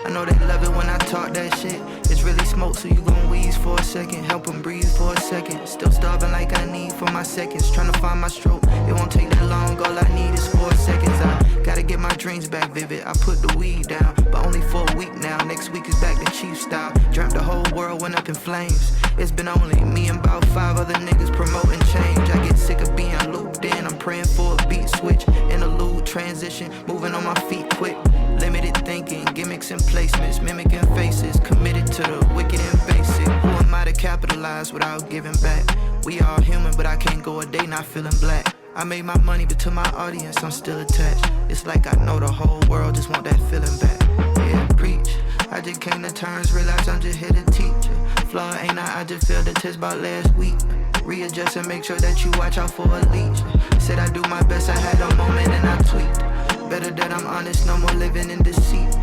I know they love it when I talk that shit. It's really smoke, so you gon' wheeze for a second. Help them breathe for a second. Still starving like I need for my seconds. Tryna find my stroke, it won't take that long. All I need is 4 seconds. I gotta get my dreams back vivid. I put the weed down, but only for a week now. Next week is back to Chief style. Dreamt the whole world went up in flames. It's been only me and about 5 other niggas promoting change. I get sick of being looped in. I'm praying for a beat switch. Interlude, transition, moving on my feet quick. Limited thinking, gimmicks and placements, mimicking faces. Committed to the wicked and basic. Who am I to capitalize without giving back? We all human, but I can't go a day not feeling black. I made my money, but to my audience, I'm still attached. It's like I know the whole world just want that feeling back. Yeah, preach. I just came to terms, realize I'm just here to teach. Flaw ain't I just failed the test about last week. Readjust and make sure that you watch out for a leech. Said I do my best, I had a moment and I tweaked. Better that I'm honest, no more living in deceit.